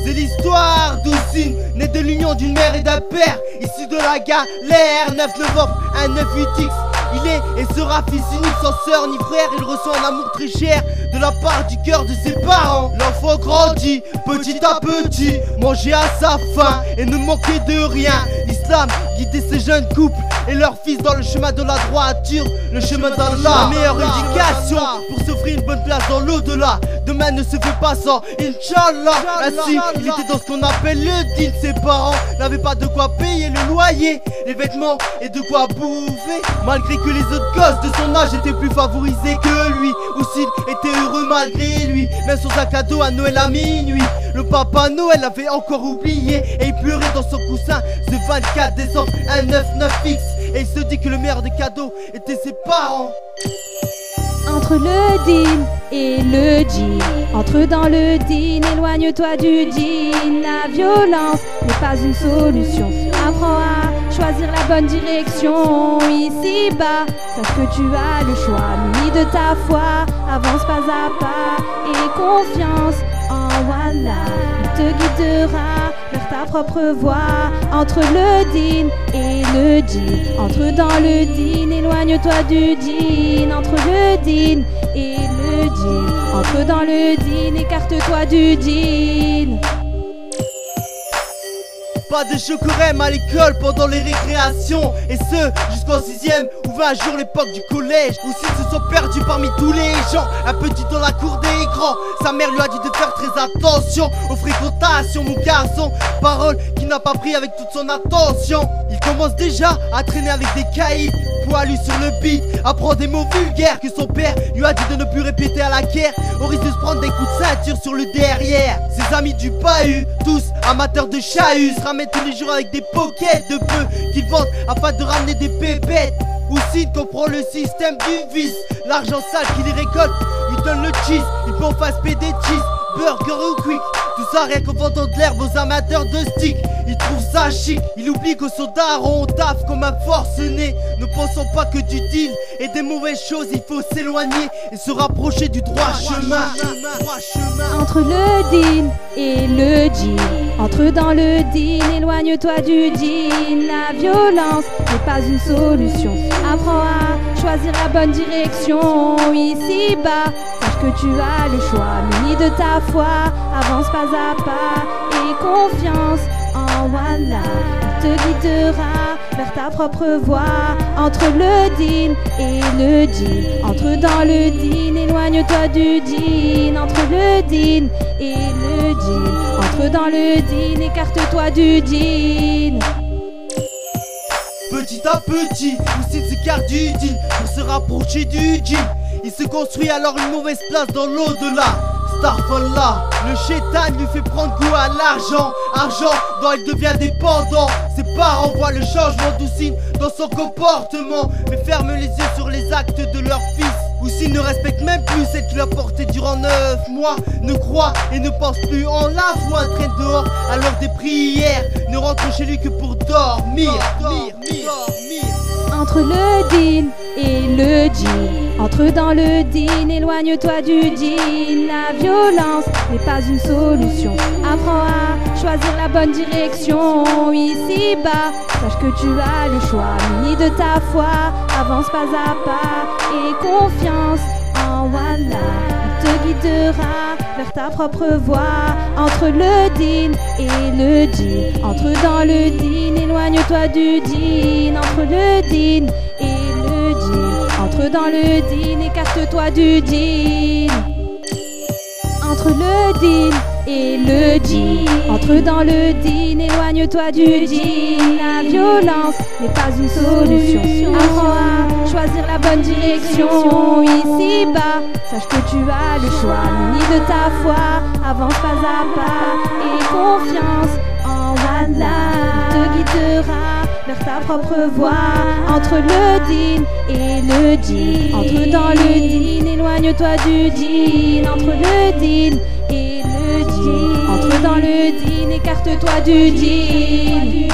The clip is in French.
C'est l'histoire d'Oussine, née de l'union d'une mère et d'un père, issu de la galère. 9 novembre, un 98X. Il est et sera fils unique, sans sœur ni frère. Il reçoit un amour très cher de la part du cœur de ses parents. L'enfant grandit petit à petit, mangeait à sa faim et ne manquait de rien. L'islam guidait ces jeunes couples et leurs fils dans le chemin de la droiture, le chemin d'Allah. La meilleure éducation pour s'offrir une bonne place dans l'au-delà. Demain ne se fait pas sans Inch'Allah. Ainsi, il était dans ce qu'on appelle le din. Ses parents n'avaient pas de quoi payer le loyer, les vêtements et de quoi bouffer. Malgré que les autres gosses de son âge étaient plus favorisés que lui, Oussine était heureux malgré lui. Même son sac à dos à Noël à minuit, le papa Noël avait encore oublié et il pleurait dans son coussin ce 24 décembre, un 99X. Et il se dit que le meilleur des cadeaux était ses parents. Entre le din et le djinn, entre dans le din, éloigne-toi du djinn. La violence n'est pas une solution. Apprends à choisir la bonne direction. Ici-bas, sache que tu as le choix. Muni de ta foi, avance pas à pas et confiance en Allah. Il te guidera vers ta propre voie. Entre le din et le djinn, entre dans le din, éloigne-toi du djinn. Entre le din et le djinn, entre dans le din, écarte-toi du djinn. Pas de chocorème à l'école pendant les récréations, et ce jusqu'en 6ème où va un jour l'époque du collège. Oussine se sont perdus parmi tous les gens, un petit dans la cour des grands. Sa mère lui a dit de faire très attention aux fréquentations, mon garçon. Parole qu'il n'a pas pris avec toute son attention. Il commence déjà à traîner avec des caïds poilus sur le beat, apprend des mots vulgaires que son père lui a dit de ne plus répéter à la guerre, au risque de se prendre des coups de ceinture sur le derrière. Ses amis du bahut, tous amateurs de chahut, se ramènent tous les jours avec des pockets de bœufs qu'ils vendent afin de ramener des pépettes. Oussine comprend le système du vice, l'argent sale qu'il y récolte lui donne le cheese. Il peut enfin se payer des cheese, burger ou quick, tout ça rien qu'en vendant de l'herbe aux amateurs de stick. Il trouve ça chic, il oublie que son daron taffe comme un forcené. Ne pensons pas que du deal et des mauvaises choses, il faut s'éloigner et se rapprocher du droit chemin. Entre le din et le djinn, entre dans le din, éloigne-toi du djinn. La violence n'est pas une solution. Apprends à choisir la bonne direction. Ici-bas, sache que tu as le choix. Muni de ta foi, avance pas à pas et confiance en Allah. Il te guidera vers ta propre voie. Entre le din et le djinn, entre dans le din, éloigne-toi du djinn. Entre le din et le djinn, entre dans le din, écarte-toi du djinn. Petit à petit, Oussine s'écarte du deal pour se rapprocher du djinn. Il se construit alors une mauvaise place dans l'au-delà. Starfallah, le chétan lui fait prendre goût à l'argent, argent dont il devient dépendant. Ses parents voient le changement d'Oussine dans son comportement, mais ferment les yeux sur les actes de leur fils. Oussine ne respecte même plus celle qu'il a portée durant 9 mois, ne croit et ne pense plus en la foi, traîne dehors à l'heure des prières, ne rentre chez lui que pour dormir. Entre le din et le djinn, entre dans le din, éloigne-toi du djinn. La violence n'est pas une solution. Apprends à choisir la bonne direction. Ici-bas, sache que tu as le choix. Muni de ta foi, avance pas à pas et confiance en Allah. Il te guidera vers ta propre voie. Entre le din et le djinn, entre dans le din, éloigne-toi du djinn. Entre le din et le djinn, entre dans le din, écarte-toi du djinn. Entre le din et le djinn, entre dans le din, éloigne-toi du djinn. La violence n'est pas une solution. Apprends à choisir la bonne direction. Ici-bas, sache que tu as le choix. Muni de ta foi, avance pas à pas et confiance en Allah. Il te guidera vers ta propre voie. Entre le din et le djinn, entre dans le din, éloigne-toi du djinn. Entre le din et le djinn, entre dans le din, écarte-toi du djinn.